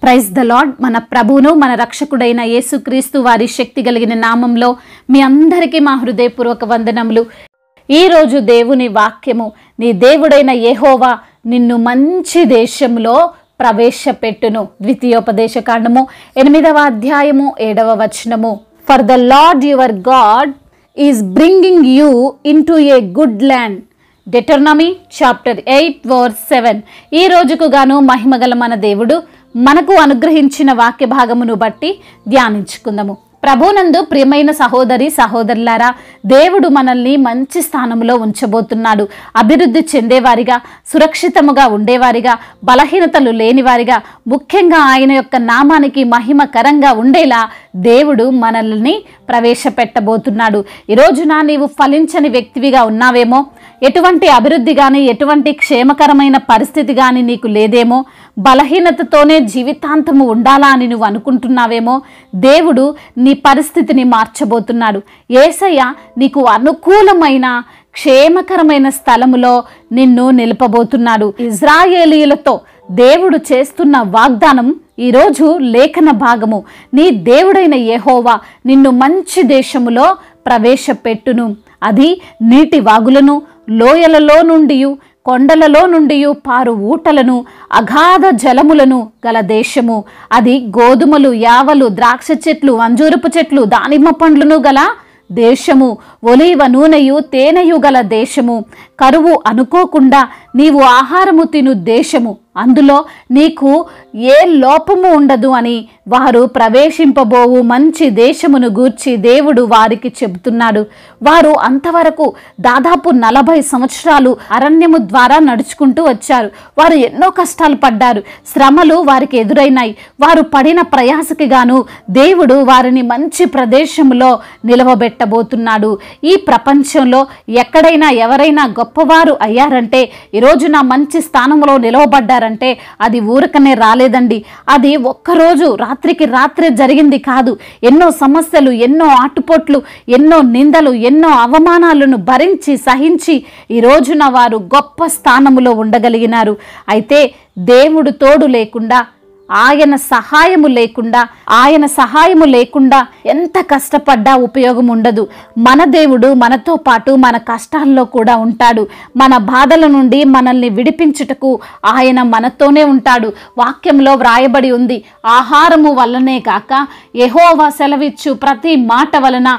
Praise the lord. మన ప్రభువును మన రక్షకుడైన యేసుక్రీస్తు వారి శక్తి కలిగిన నామంలో మీ అందరికీ మా హృదయపూర్వక వందనములు. ఈరోజు దేవుని వాక్యము, నీ దేవుడైన యెహోవా నిన్ను మంచి దేశంలో ప్రవేశపెట్టును. ద్వితీయోపదేశకాండము 8వ అధ్యాయము 7వ వచనము. For the Lord your God is bringing you into a good land. Deuteronomy chapter 8:7. ఈ రోజుకు గాను మహిమగల మన దేవుడు మనకు అనుగ్రహించిన వాక్య భాగమును బట్టి ధ్యానించుకుందాము. ప్రభునందు ప్రియమైన సహోదరి సహోదరులారా, దేవుడు మనల్ని మంచి స్థానంలో ఉంచబోతున్నాడు. అభివృద్ధి చెందేవారిగా, సురక్షితముగా ఉండేవారిగా, బలహీనతలు లేనివారిగా, ముఖ్యంగా ఆయన యొక్క నామానికి మహిమకరంగా ఉండేలా దేవుడు మనల్ని ప్రవేశపెట్టబోతున్నాడు. ఈరోజున నీవు ఫలించని వ్యక్తివిగా ఉన్నావేమో, ఎటువంటి అభివృద్ధి కానీ, ఎటువంటి క్షేమకరమైన పరిస్థితి కానీ నీకు లేదేమో, బలహీనతతోనే జీవితాంతము ఉండాలా అని నువ్వు అనుకుంటున్నావేమో, దేవుడు నీ పరిస్థితిని మార్చబోతున్నాడు. యేసయ్య నీకు అనుకూలమైన క్షేమకరమైన స్థలములో నిన్ను నిలపబోతున్నాడు. ఇజ్రాయేలీయులతో దేవుడు చేస్తున్న వాగ్దానం ఈరోజు లేఖన భాగము. నీ దేవుడైన యెహోవా నిన్ను మంచి దేశములో ప్రవేశపెట్టును. అది నీటి వాగులను, లోయలలో నుండి, కొండలలో నుండి పారు ఊటలను, అగాధ జలములను గల దేశము. అది గోధుమలు, యావలు, ద్రాక్ష చెట్లు, అంజూరపు చెట్లు, దానిమ్మ పండ్లను గల దేశము. ఒలీవ నూనెయు తేనెయు గల దేశము. కరువు అనుకోకుండా నీవు ఆహారము తిను దేశము. అందులో నీకు ఏ లోపము ఉండదు అని వారు ప్రవేశింపబోవు మంచి దేశమును గూర్చి దేవుడు వారికి చెబుతున్నాడు. వారు అంతవరకు దాదాపు 40 సంవత్సరాలు అరణ్యము ద్వారా నడుచుకుంటూ వచ్చారు. వారు ఎన్నో కష్టాలు పడ్డారు, శ్రమలు వారికి ఎదురైనాయి. వారు పడిన ప్రయాసకి గాను దేవుడు వారిని మంచి ప్రదేశంలో నిలవబెట్టబోతున్నాడు. ఈ ప్రపంచంలో ఎక్కడైనా ఎవరైనా గొప్పవారు అయ్యారంటే, ఈరోజు నా మంచి స్థానంలో నిలవబడ్డారంటే అది ఊరకనే రాలేదండి. అది ఒక్కరోజు రాత్రికి రాత్రే జరిగింది కాదు. ఎన్నో సమస్యలు, ఎన్నో ఆటుపోట్లు, ఎన్నో నిందలు, ఎన్నో అవమానాలను భరించి సహించి ఈ రోజున వారు గొప్ప స్థానములో ఉండగలిగినారు. అయితే దేవుడు తోడు లేకుండా, ఆయన సహాయము లేకుండా ఎంత కష్టపడ్డా ఉపయోగం ఉండదు. మన దేవుడు మనతో పాటు మన కష్టాల్లో కూడా ఉంటాడు. మన బాధల నుండి మనల్ని విడిపించుటకు ఆయన మనతోనే ఉంటాడు. వాక్యంలో వ్రాయబడి ఉంది, ఆహారము వల్లనే కాక యెహోవా సెలవిచ్చు ప్రతి మాట వలన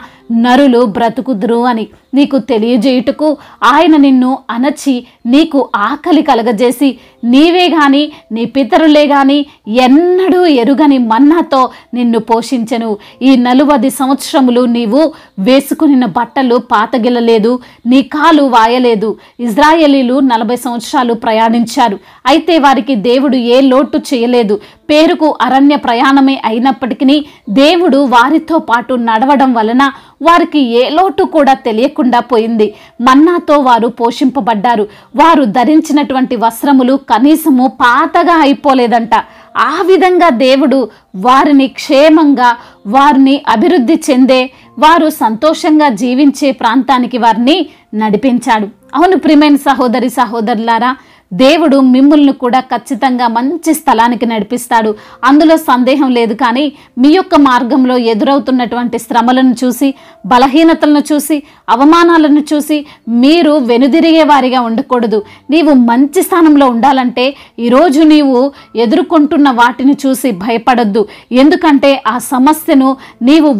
నరులు బ్రతుకుదురు అని నీకు తెలియజేయుటకు ఆయన నిన్ను అణచి నీకు ఆకలి కలగజేసి, నీవే గాని నీ పితరులే గాని ఎన్నడూ ఎరుగని మన్నాతో నిన్ను పోషించెను. ఈ 40 సంవత్సరములు నీవు వేసుకున్న బట్టలు పాతగిలలేదు, నీ కాలు వాయలేదు. ఇజ్రాయేలీలు 40 సంవత్సరాలు ప్రయాణించారు. అయితే వారికి దేవుడు ఏ లోటు చేయలేదు. పేరుకు అరణ్య ప్రయాణమే అయినప్పటికీ దేవుడు వారితో పాటు నడవడం వలన వారికి ఏ లోటు కూడా తెలియకుండా పోయింది. మన్నాతో వారు పోషింపబడ్డారు. వారు ధరించినటువంటి వస్త్రములు కనీసము పాతగా అయిపోలేదంట. ఆ విధంగా దేవుడు వారిని క్షేమంగా, వారిని అభివృద్ధి చెందే, వారు సంతోషంగా జీవించే ప్రాంతానికి వారిని నడిపించాడు. అవును ప్రియమైన సహోదరి సహోదరులారా, దేవుడు మిమ్మల్ని కూడా ఖచ్చితంగా మంచి స్థలానికి నడిపిస్తాడు. అందులో సందేహం లేదు. కానీ మీ యొక్క మార్గంలో ఎదురవుతున్నటువంటి శ్రమలను చూసి, బలహీనతలను చూసి, అవమానాలను చూసి మీరు వెనుదిరిగే వారిగా ఉండకూడదు. నీవు మంచి స్థానంలో ఉండాలంటే ఈరోజు నీవు ఎదుర్కొంటున్న వాటిని చూసి భయపడొద్దు. ఎందుకంటే ఆ సమస్యను నీవు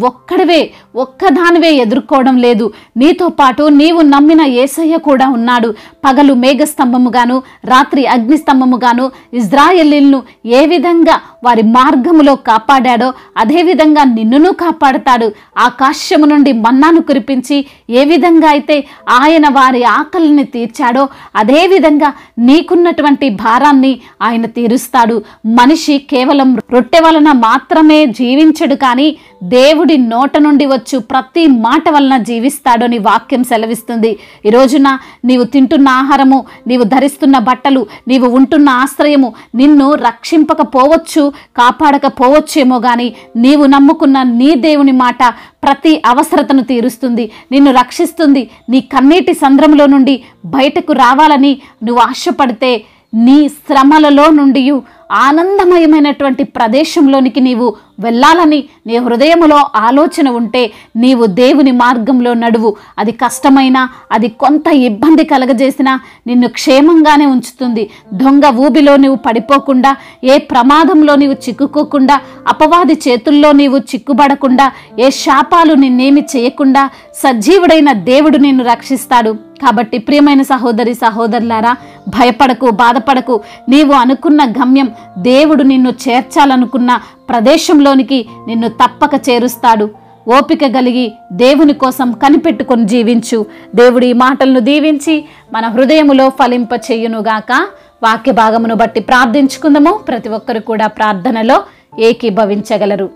ఒక్కదానివే ఎదుర్కోవడం లేదు. నీతో పాటు నీవు నమ్మిన యేసయ్య కూడా ఉన్నాడు. పగలు మేఘస్తంభముగాను, రాత్రి అగ్నిస్తంభముగాను ఇజ్రాయేలీలను ఏ విధంగా వారి మార్గములో కాపాడాడో అదేవిధంగా నిన్నును కాపాడుతాడు. ఆకాశము నుండి మన్నాను కురిపించి ఏ విధంగా అయితే ఆయన వారి ఆకలిని తీర్చాడో అదేవిధంగా నీకున్నటువంటి భారాన్ని ఆయన తీరుస్తాడు. మనిషి కేవలం రొట్టె వలన మాత్రమే జీవించడు, కానీ దేవుడి నోట నుండి వచ్చు ప్రతి మాట వలన జీవిస్తాడని వాక్యం సెలవిస్తుంది. ఈ రోజున నీవు తింటున్న ఆహారము, నీవు ధరిస్తున్న బట్టలు, నీవు ఉంటున్న ఆశ్రయము నిన్ను రక్షింపకపోవచ్చు, కాపాడకపోవచ్చేమో, కానీ నీవు నమ్ముకున్న నీ దేవుని మాట ప్రతి అవసరతను తీరుస్తుంది, నిన్ను రక్షిస్తుంది. నీ కన్నీటి సంద్రంలో నుండి బయటకు రావాలని నువ్వు ఆశపడితే నీ శ్రమలలో నుండి ఆనందమయమైనటువంటి ప్రదేశంలోనికి నీవు వెళ్ళాలని నీ హృదయములో ఆలోచన ఉంటే నీవు దేవుని మార్గంలో నడువు. అది కష్టమైనా, అది కొంత ఇబ్బంది కలగజేసినా నిన్ను క్షేమంగానే ఉంచుతుంది. దొంగ ఊబిలో నీవు పడిపోకుండా, ఏ ప్రమాదంలో నీవు చిక్కుకోకుండా, అపవాది చేతుల్లో నీవు చిక్కుబడకుండా, ఏ శాపాలు నిన్నేమి చేయకుండా సజీవుడైన దేవుడు నిన్ను రక్షిస్తాడు. కాబట్టి ప్రియమైన సహోదరి సహోదరులారా, భయపడకు, బాధపడకు. నీవు అనుకున్న గమ్యం, దేవుడు నిన్ను చేర్చాలనుకున్న ప్రదేశంలోనికి నిన్ను తప్పక చేరుస్తాడు. ఓపిక కలిగి దేవుని కోసం కనిపెట్టుకొని జీవించు. దేవుడి ఈ మాటలను దీవించి మన హృదయములో ఫలింప చెయ్యునుగాక. వాక్య భాగమును బట్టి ప్రార్థించుకుందాము. ప్రతి ఒక్కరు కూడా ప్రార్థనలో ఏకీభవించగలరు.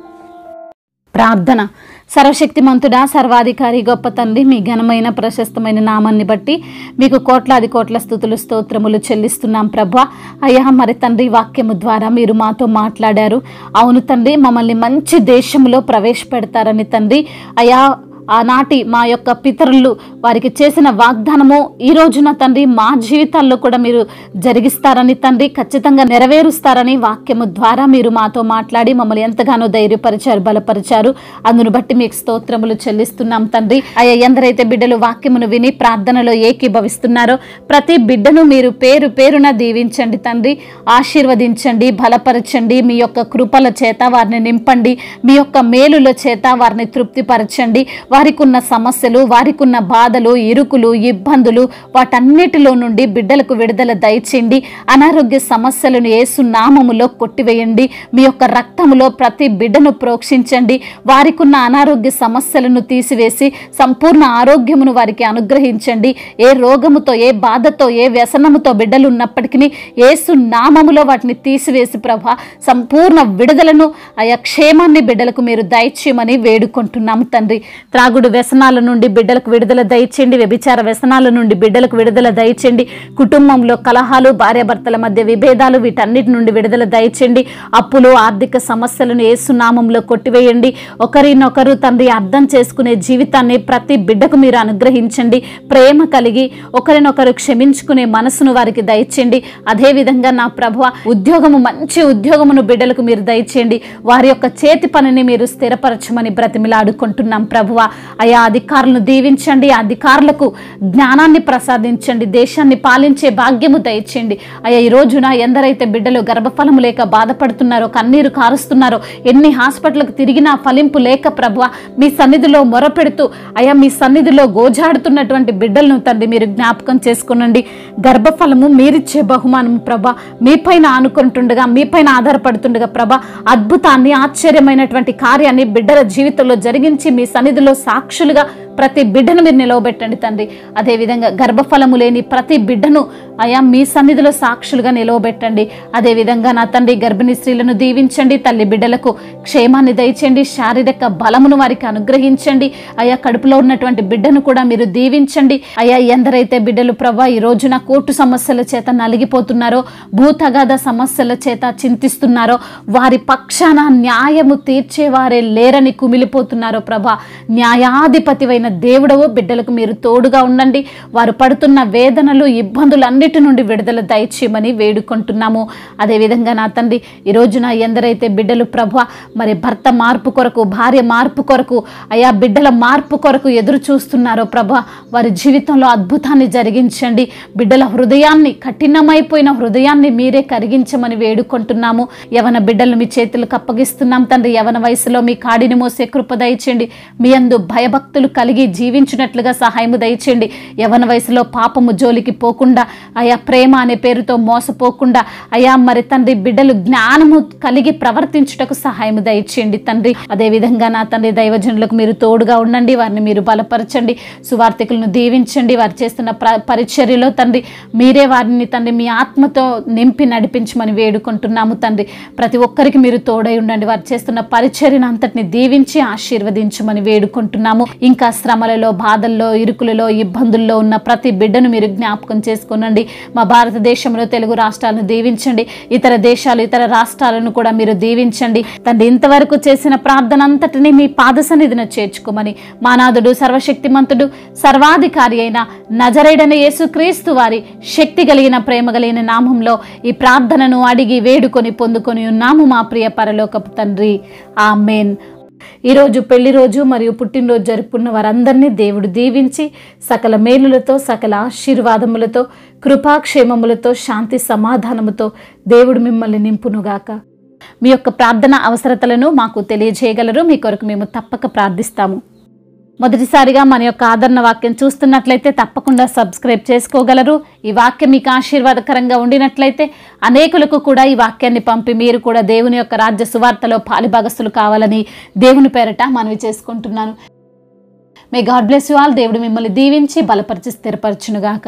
ప్రార్థన. సర్వశక్తిమంతుడా, సర్వాధికారి, గొప్ప తండ్రి, మీ ఘనమైన ప్రశస్తమైన నామాన్ని బట్టి మీకు కోట్లాది కోట్ల స్తుతులు స్తోత్రములు చెల్లిస్తున్నాం ప్రభా. అయ్యా, మరి తండ్రి, వాక్యము ద్వారా మీరు మాతో మాట్లాడారు. అవును తండ్రి, మమ్మల్ని మంచి దేశంలో ప్రవేశపెడతారని తండ్రి. అయ్యా, ఆనాటి మా యొక్క పితరులు వారికి చేసిన వాగ్దానము ఈ రోజున తండ్రి మా జీవితాల్లో కూడా మీరు జరిగిస్తారని తండ్రి, ఖచ్చితంగా నెరవేరుస్తారని వాక్యము ద్వారా మీరు మాతో మాట్లాడి మమ్మల్ని ఎంతగానో ధైర్యపరిచారు, బలపరిచారు. అందును బట్టి మీకు స్తోత్రములు చెల్లిస్తున్నాం తండ్రి. అయ్యా, ఎందరైతే బిడ్డలు వాక్యమును విని ప్రార్థనలో ఏకీభవిస్తున్నారో ప్రతి బిడ్డను మీరు పేరు పేరున దీవించండి తండ్రి. ఆశీర్వదించండి, బలపరచండి. మీ యొక్క కృపల చేత వారిని నింపండి. మీ యొక్క మేలుల చేత వారిని తృప్తిపరచండి. వారికి ఉన్న సమస్యలు, వారికి ఉన్న బాధలు, ఇరుకులు, ఇబ్బందులు, వాటన్నిటిలో నుండి బిడ్డలకు విడుదల దయచేయండి. అనారోగ్య సమస్యలను యేసు నామములో కొట్టివేయండి. మీ యొక్క రక్తములో ప్రతి బిడ్డను ప్రోక్షించండి. వారికి ఉన్న అనారోగ్య సమస్యలను తీసివేసి సంపూర్ణ ఆరోగ్యమును వారికి అనుగ్రహించండి. ఏ రోగముతో, ఏ బాధతో, ఏ వ్యసనముతో బిడ్డలు ఉన్నప్పటికీ యేసు నామములో వాటిని తీసివేసి ప్రభా సంపూర్ణ విడుదలను, ఆయా క్షేమాన్ని బిడ్డలకు మీరు దయచేయమని వేడుకుంటున్నాము తండ్రి. త్రాగుడు వ్యసనాల నుండి బిడ్డలకు విడుదల దయచేయండి. వ్యభిచార వ్యసనాల నుండి బిడ్డలకు విడుదల దయచేయండి. కుటుంబంలో కలహాలు, భార్యాభర్తల మధ్య విభేదాలు, వీటన్నిటి నుండి విడుదల దయచేయండి. అప్పులు, ఆర్థిక సమస్యలను యేసు నామంలో కొట్టివేయండి. ఒకరినొకరు తండ్రి అర్థం చేసుకునే జీవితాన్ని ప్రతి బిడ్డకు మీరు అనుగ్రహించండి. ప్రేమ కలిగి ఒకరినొకరు క్షమించుకునే మనసును వారికి దయచేయండి. అదేవిధంగా నా ప్రభువా, ఉద్యోగము, మంచి ఉద్యోగమును బిడ్డలకు మీరు దయచేయండి. వారి యొక్క చేతి పనిని మీరు స్థిరపరచమని బ్రతిమిలాడుకుంటున్నాం ప్రభువా. అయా, అధికారులను దీవించండి. అధికారులకు జ్ఞానాన్ని ప్రసాదించండి. దేశాన్ని పాలించే భాగ్యము దయచేయండి. అయ్యా, ఈ రోజున ఎందరైతే బిడ్డలు గర్భఫలము లేక బాధపడుతున్నారో, కన్నీరు కారుస్తున్నారో, ఎన్ని హాస్పిటల్కి తిరిగినా ఫలింపు లేక ప్రభువా మీ సన్నిధిలో మొరపెడుతూ అయ్యా మీ సన్నిధిలో గోజాడుతున్నటువంటి బిడ్డలను తండ్రి మీరు జ్ఞాపకం చేసుకునండి. గర్భఫలము మీరిచ్చే బహుమానం ప్రభా, మీపైన ఆనుకుంటుండగా, మీపైన ఆధారపడుతుండగా ప్రభా అద్భుతాన్ని, ఆశ్చర్యమైనటువంటి కార్యాన్ని బిడ్డల జీవితంలో జరిగించి మీ సన్నిధిలో సాక్షులుగా ప్రతి బిడ్డను మీరు నిలవబెట్టండి తండ్రి. అదేవిధంగా గర్భఫలము లేని ప్రతి బిడ్డను అయా మీ సన్నిధిలో సాక్షులుగా నిలవబెట్టండి. అదేవిధంగా నా తండ్రి, గర్భిణీ స్త్రీలను దీవించండి. తల్లి బిడ్డలకు క్షేమాన్ని దయచేయండి. శారీరక బలమును వారికి అనుగ్రహించండి. అయా, కడుపులో ఉన్నటువంటి బిడ్డను కూడా మీరు దీవించండి. అయా, ఎందరైతే బిడ్డలు ప్రభా ఈ రోజున కోర్టు సమస్యల చేత నలిగిపోతున్నారో, భూతగాథ సమస్యల చేత చింతిస్తున్నారో, వారి పక్షాన న్యాయము తీర్చేవారే లేరని కుమిలిపోతున్నారో ప్రభా, న్యాయాధిపతివైన దేవుడవు బిడ్డలకు మీరు తోడుగా ఉండండి. వారు పడుతున్న వేదనలు, ఇబ్బందులు అన్నిటి నుండి విడుదల దయచేయమని వేడుకుంటున్నాము. అదేవిధంగా నా తండ్రి, ఈ రోజున ఎందరైతే బిడ్డలు ప్రభా మరి భర్త మార్పు కొరకు, భార్య మార్పు కొరకు, అయా బిడ్డల మార్పు కొరకు ఎదురు చూస్తున్నారో ప్రభా, వారి జీవితంలో అద్భుతాన్ని జరిగించండి. బిడ్డల హృదయాన్ని, కఠినమైపోయిన హృదయాన్ని మీరే కరిగించమని వేడుకుంటున్నాము. యవన బిడ్డలు మీ చేతులకు అప్పగిస్తున్నాం తండ్రి. యవన వయసులో మీ కాడిని మోసే కృప దయచేయండి. మీ యందు భయభక్తులు కలిగి జీవించినట్లుగా సహాయము దయచేయండి. యవన వయసులో పాపము జోలికి పోకుండా, అయా ప్రేమ అనే పేరుతో మోసపోకుండా, అయా మరి తండ్రి బిడ్డలు జ్ఞానము కలిగి ప్రవర్తించుటకు సహాయము దయచేయండి తండ్రి. అదేవిధంగా నా తండ్రి, దైవజనులకు మీరు తోడుగా ఉండండి. వారిని మీరు బలపరచండి. సువార్థికులను దీవించండి. వారు చేస్తున్న పరిచర్యలో తండ్రి మీరే వారిని తండ్రి మీ ఆత్మతో నింపి నడిపించమని వేడుకుంటున్నాము తండ్రి. ప్రతి ఒక్కరికి మీరు తోడై ఉండండి. వారు చేస్తున్న పరిచర్యను అంతటిని దీవించి ఆశీర్వదించమని వేడుకుంటున్నాము. ఇంకా శ్రమలలో, బాధల్లో, ఇరుకులలో, ఇబ్బందుల్లో ఉన్న ప్రతి బిడ్డను మీరు జ్ఞాపకం చేసుకోనండి. మా భారతదేశంలో తెలుగు రాష్ట్రాలను దీవించండి. ఇతర దేశాలు, ఇతర రాష్ట్రాలను కూడా మీరు దీవించండి తండ్రి. ఇంతవరకు చేసిన ప్రార్థన అంతటిని మీ పాద సన్నిధిన చేర్చుకోమని మానాథుడు, సర్వశక్తిమంతుడు, సర్వాధికారి అయిన నజరేయుడైన యేసుక్రీస్తు వారి శక్తి కలిగిన, ప్రేమ కలిగిన నామంలో ఈ ప్రార్థనను అడిగి వేడుకొని పొందుకొని ఉన్నాము మా ప్రియ పరలోకపు తండ్రి. ఆమేన్. ఈరోజు పెళ్లి రోజు మరియు పుట్టినరోజు జరుపుకున్న వారందరినీ దేవుడు దీవించి సకల మేలులతో, సకల ఆశీర్వాదములతో, కృపాక్షేమములతో, శాంతి సమాధానముతో దేవుడు మిమ్మల్ని నింపునుగాక. మీ యొక్క ప్రార్థన అవసరతలను మాకు తెలియజేయగలరు. మీ కొరకు మేము తప్పక ప్రార్థిస్తాము. మొదటిసారిగా మన యొక్క ఆదరణ వాక్యం చూస్తున్నట్లయితే తప్పకుండా సబ్స్క్రైబ్ చేసుకోగలరు. ఈ వాక్యం మీకు ఆశీర్వాదకరంగా ఉండినట్లయితే అనేకులకు కూడా ఈ వాక్యాన్ని పంపి మీరు కూడా దేవుని యొక్క రాజ్య సువార్తలో పాలిభాగస్తులు కావాలని దేవుని పేరట మనవి చేసుకుంటున్నాను. May God bless you all. దేవుడు మిమ్మల్ని దీవించి బలపరిచి స్థిరపరచునుగాక.